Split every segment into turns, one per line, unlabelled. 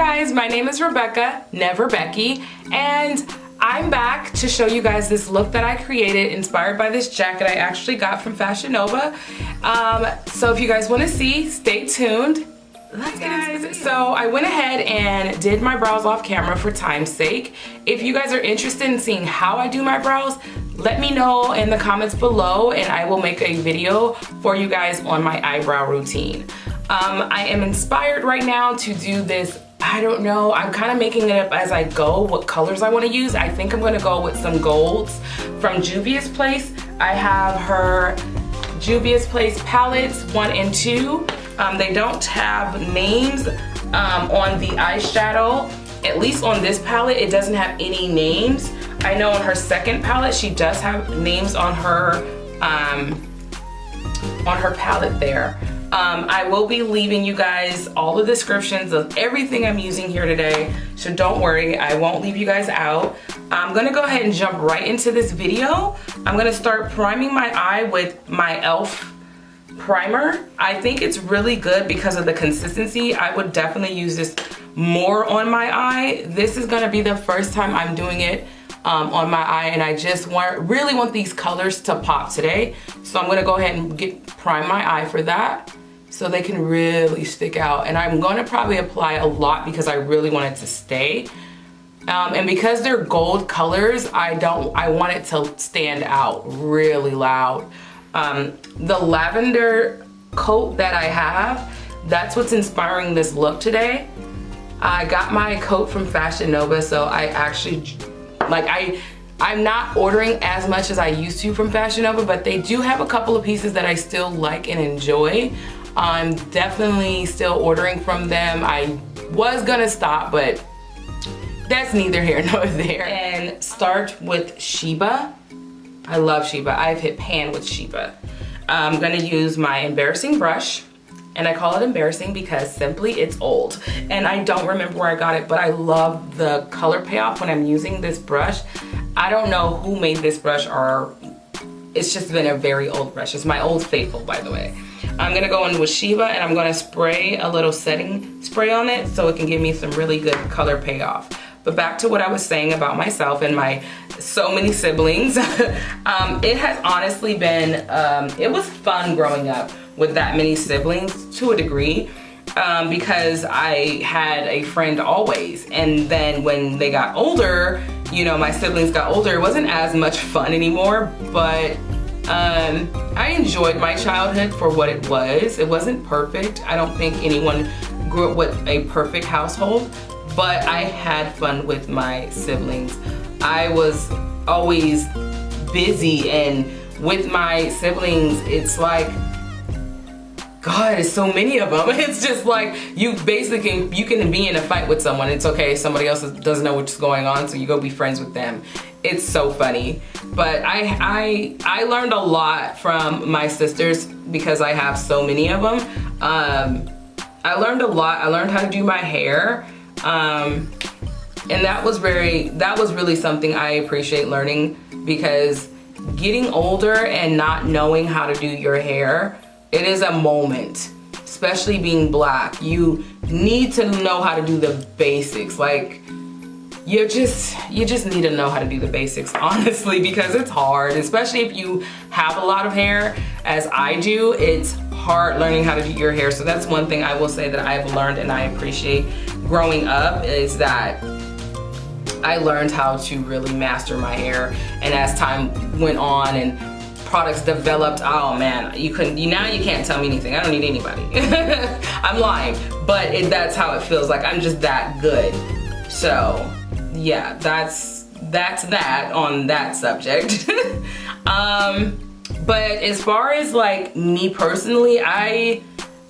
guys, my name is Rebecca, never Becky, and I'm back to show you guys this look that I created inspired by this jacket I actually got from Fashion Nova. So if you guys want to see, stay tuned. Let's get into it. So I went ahead and did my brows off camera for time's sake. If you guys are interested in seeing how I do my brows, let me know in the comments below and I will make a video for you guys on my eyebrow routine. I am inspired right now to do this. I don't know, I'm kind of making it up as I go what colors I want to use. I think I'm going to go with some golds from Juviasplace. I have her Juviasplace palettes 1 and 2. They don't have names on the eyeshadow. At least on this palette, it doesn't have any names. I know on her second palette, she does have names on her palette there. I will be leaving you guys all the descriptions of everything I'm using here today, so don't worry, I won't leave you guys out. I'm gonna go ahead and jump right into this video. I'm gonna start priming my eye with my e.l.f. primer. I think it's really good because of the consistency. I would definitely use this more on my eye. This is gonna be the first time I'm doing it on my eye, and I just really want these colors to pop today. So I'm gonna go ahead and prime my eye for that so they can really stick out. And I'm gonna probably apply a lot because I really want it to stay. And because they're gold colors, I want it to stand out really loud. The lavender coat that I have, that's what's inspiring this look today. I got my coat from Fashion Nova, so I actually, I'm not ordering as much as I used to from Fashion Nova, but they do have a couple of pieces that I still like and enjoy. I'm definitely still ordering from them. I was gonna stop, but that's neither here nor there. And start with Sheba. I love Sheba. I've hit pan with Sheba. I'm gonna use my embarrassing brush, and I call it embarrassing because simply it's old. And I don't remember where I got it, but I love the color payoff when I'm using this brush. I don't know who made this brush, or it's just been a very old brush. It's my old faithful, by the way. I'm gonna go in with Sheba and I'm gonna spray a little setting spray on it so it can give me some really good color payoff. But back to what I was saying about myself and my so many siblings. It has honestly been, it was fun growing up with that many siblings to a degree, because I had a friend always. And then when they got older, you know, my siblings got older, it wasn't as much fun anymore, but I enjoyed my childhood for what it was. It wasn't perfect. I don't think anyone grew up with a perfect household, but I had fun with my siblings. I was always busy, and with my siblings, it's like, God, there's so many of them. It's just like, you can be in a fight with someone. It's okay, somebody else doesn't know what's going on, so you go be friends with them. It's so funny. But I learned a lot from my sisters because I have so many of them. I learned a lot. I learned how to do my hair. And that was really something I appreciate learning, because getting older and not knowing how to do your hair, it is a moment, especially being black. You need to know how to do the basics. Like, you just need to know how to do the basics, honestly, because it's hard, especially if you have a lot of hair, as I do. It's hard learning how to do your hair. So that's one thing I will say that I've learned and I appreciate growing up, is that I learned how to really master my hair. And as time went on and products developed, oh man, now you can't tell me anything. I don't need anybody. I'm lying, but that's how it feels. Like, I'm just that good. So yeah, that's that on that subject. But as far as like me personally, I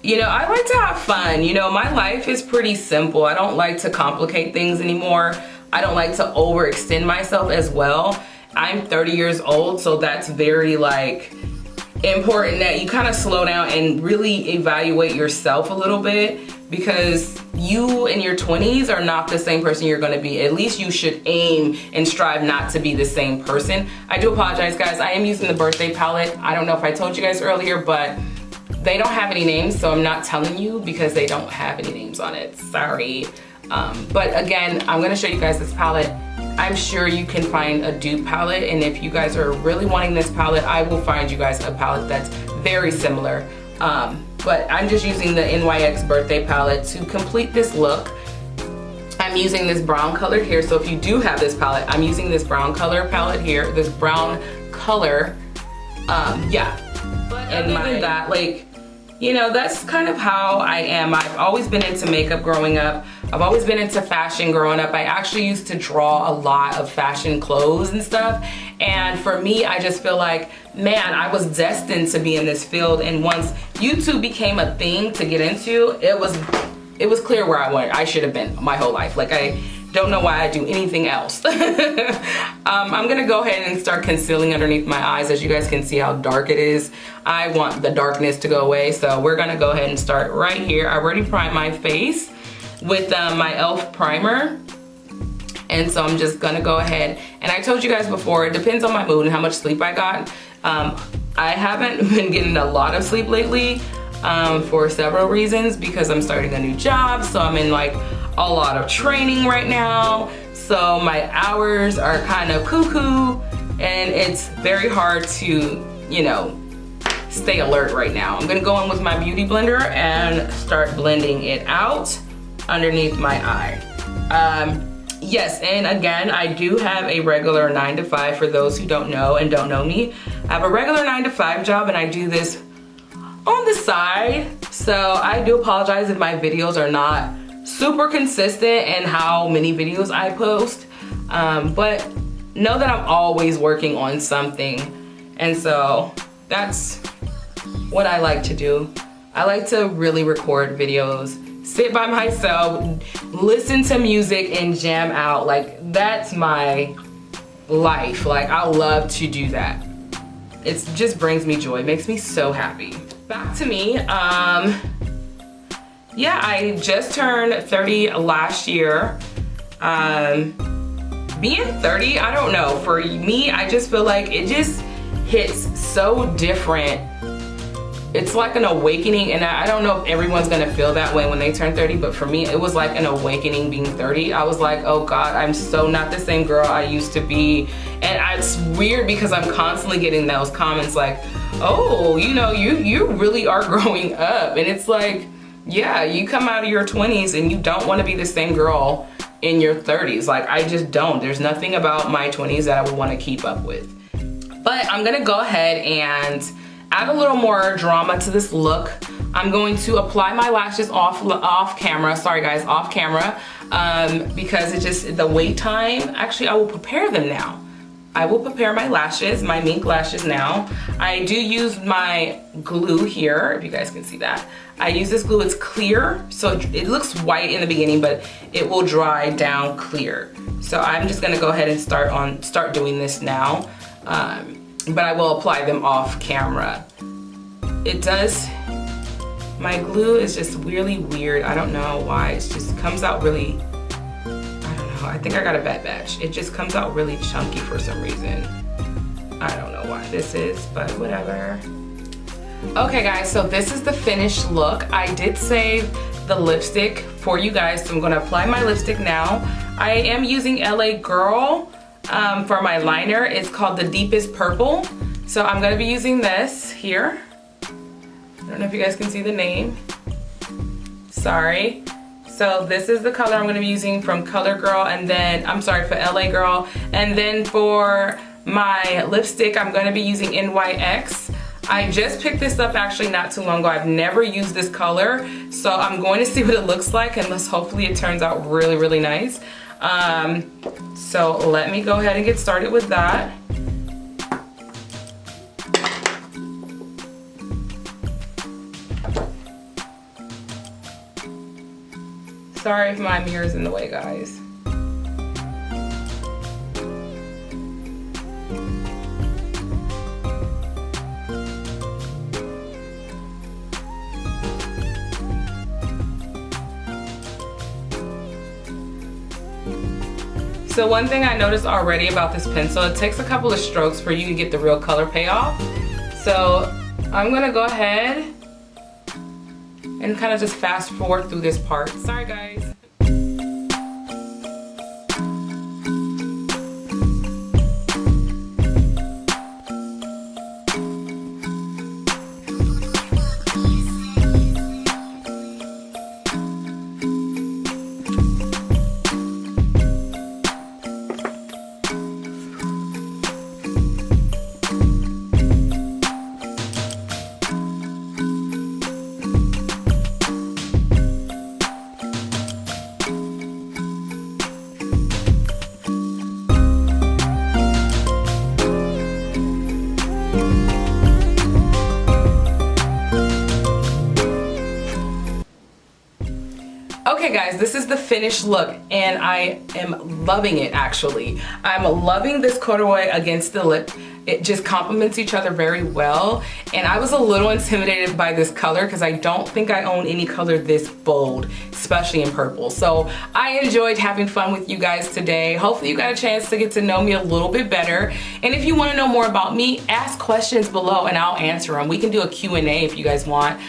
like to have fun. You know, my life is pretty simple. I don't like to complicate things anymore. I don't like to overextend myself as well. I'm 30 years old, so that's very like important that you kind of slow down and really evaluate yourself a little bit, because you in your 20s are not the same person you're going to be. At least you should aim and strive not to be the same person. I do apologize, guys. I am using the birthday palette. I don't know if I told you guys earlier, but they don't have any names, so I'm not telling you because they don't have any names on it. Sorry. But again, I'm gonna show you guys this palette. I'm sure you can find a dupe palette, and if you guys are really wanting this palette, I will find you guys a palette that's very similar. But I'm just using the NYX birthday palette to complete this look. I'm using this brown color here, so if you do have this palette, I'm using this brown color palette here, this brown color, yeah. But and other than that, like, you know, that's kind of how I am. I've always been into makeup growing up. I've always been into fashion growing up. I actually used to draw a lot of fashion clothes and stuff. And for me, I just feel like, man, I was destined to be in this field. And once YouTube became a thing to get into, it was clear where I should have been my whole life. Like, I don't know why I do anything else. I'm gonna go ahead and start concealing underneath my eyes. As you guys can see how dark it is. I want the darkness to go away. So we're gonna go ahead and start right here. I already primed my face with my e.l.f. primer. And so I'm just gonna go ahead. And I told you guys before, it depends on my mood and how much sleep I got. I haven't been getting a lot of sleep lately for several reasons, because I'm starting a new job. So I'm in like a lot of training right now, so my hours are kind of cuckoo, and it's very hard to, you know, stay alert right now. I'm gonna go in with my beauty blender and start blending it out underneath my eye. Yes, and again, I do have a regular 9 to 5 for those who don't know and don't know me. I have a regular 9 to 5 job, and I do this on the side, so I do apologize if my videos are not super consistent in how many videos I post, but know that I'm always working on something, and so that's what I like to do. I like to really record videos, sit by myself, listen to music, and jam out. Like, that's my life. Like, I love to do that. It just brings me joy, makes me so happy. Back to me. Yeah, I just turned 30 last year. Being 30, I don't know, for me, I just feel like it just hits so different. It's like an awakening, and I don't know if everyone's gonna feel that way when they turn 30, but for me, it was like an awakening being 30. I was like, oh God, I'm so not the same girl I used to be. And it's weird because I'm constantly getting those comments like, oh, you know, you really are growing up. And it's like, yeah, you come out of your 20s and you don't want to be the same girl in your 30s. Like, I just don't. There's nothing about my 20s that I would want to keep up with. But I'm gonna go ahead and add a little more drama to this look. I'm going to apply my lashes off camera. Sorry guys, off camera, because it's just the wait time. Actually, I will prepare them now. I will prepare my lashes, my mink lashes now. I do use my glue here, if you guys can see that. I use this glue, it's clear, so it looks white in the beginning, but it will dry down clear. So I'm just gonna go ahead and start doing this now, but I will apply them off camera. It does, my glue is just really weird. I don't know why, it just comes out really, I think I got a bad batch. It just comes out really chunky for some reason. I don't know why this is, but whatever. Okay guys, so this is the finished look. I did save the lipstick for you guys, so I'm gonna apply my lipstick now. I am using LA Girl for my liner. It's called the Deepest Purple. So I'm gonna be using this here. I don't know if you guys can see the name. Sorry. So this is the color I'm gonna be using from CoverGirl, and then, I'm sorry, for LA Girl. And then for my lipstick, I'm gonna be using NYX. I just picked this up actually not too long ago. I've never used this color, so I'm going to see what it looks like, and hopefully it turns out really, really nice. So let me go ahead and get started with that. Sorry if my mirror's in the way, guys. So one thing I noticed already about this pencil, it takes a couple of strokes for you to get the real color payoff. So I'm gonna go ahead and kind of just fast forward through this part. Sorry guys. Okay guys, this is the finished look and I am loving it actually. I'm loving this corduroy against the lip. It just complements each other very well. And I was a little intimidated by this color because I don't think I own any color this bold, especially in purple. So I enjoyed having fun with you guys today. Hopefully you got a chance to get to know me a little bit better. And if you want to know more about me, ask questions below and I'll answer them. We can do a Q&A if you guys want.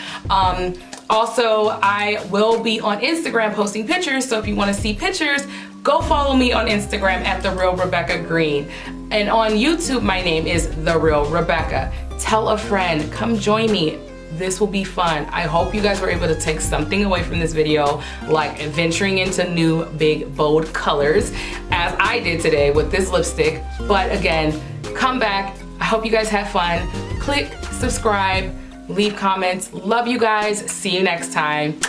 Also, I will be on Instagram posting pictures, so if you want to see pictures, go follow me on Instagram at @TheRealRebekah And on YouTube, my name is The Real Rebekah. Tell a friend, come join me. This will be fun. I hope you guys were able to take something away from this video, like venturing into new, big, bold colors, as I did today with this lipstick. But again, come back. I hope you guys have fun. Click subscribe. Leave comments. Love you guys. See you next time.